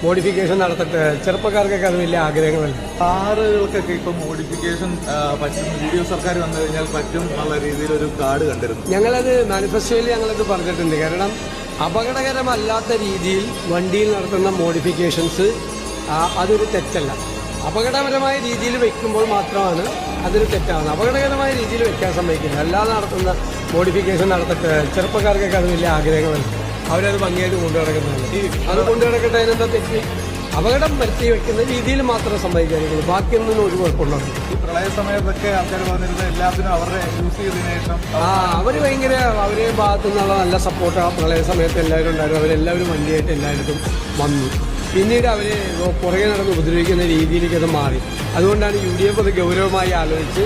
Modification നടത്തട്ടെ. ചെറുപ്പക്കാർക്കൊക്കെ അത് വലിയ ആഗ്രഹങ്ങളല്ല. കാറുകൾക്കൊക്കെ ഇപ്പം മോഡിഫിക്കേഷൻ പറ്റും, വീഡിയോ സർക്കാർ വന്നു കഴിഞ്ഞാൽ പറ്റും എന്നുള്ള രീതിയിൽ ഒരു കാർഡ് കണ്ടിരുന്നു. ഞങ്ങളത് മാനിഫെസ്റ്റോയിൽ ഞങ്ങളത് പറഞ്ഞിട്ടുണ്ട്. കാരണം അപകടകരമല്ലാത്ത രീതിയിൽ വണ്ടിയിൽ നടത്തുന്ന മോഡിഫിക്കേഷൻസ് അതൊരു തെറ്റല്ല. അപകടകരമായ രീതിയിൽ വെക്കുമ്പോൾ മാത്രമാണ് അതൊരു തെറ്റാണ്. അപകടകരമായ രീതിയിൽ വെക്കാൻ സമ്മതിക്കില്ല. അല്ലാതെ നടത്തുന്ന മോഡിഫിക്കേഷൻ നടത്തട്ടെ. ചെറുപ്പക്കാർക്കൊക്കെ അത് വലിയ ആഗ്രഹങ്ങളല്ല. അവരത് ഭംഗിയായിട്ട് കൊണ്ടു നടക്കുന്നതല്ല. അത് കൊണ്ടു നടക്കട്ടെ. അതിനെന്താ തെറ്റ്? അപകടം വരുത്തി വെക്കുന്ന രീതിയിൽ മാത്രം സമ്മതിക്കാനുള്ളൂ. ബാക്കിയൊന്നും ഒരു കുഴപ്പമുണ്ടാകും. ഈ പ്രളയ സമയത്തൊക്കെ ആൾക്കാർ പറഞ്ഞിരുന്നത് എല്ലാത്തിനും അവരുടെ യൂസ് ചെയ്തതിനു ശേഷം അവർ ഭയങ്കര അവരെ ഭാഗത്തു നിന്നുള്ള നല്ല സപ്പോർട്ട് ആ പ്രളയ സമയത്ത് എല്ലാവരും ഉണ്ടായിരുന്നു. അവരെല്ലാവരും വണ്ടിയായിട്ട് എല്ലായിടത്തും വന്നു. പിന്നീട് അവർ പുറകെ നടന്ന് ഉപദ്രവിക്കുന്ന രീതിയിലേക്ക് അത് മാറി. അതുകൊണ്ടാണ് UDF അത് ഗൗരവമായി ആലോചിച്ച്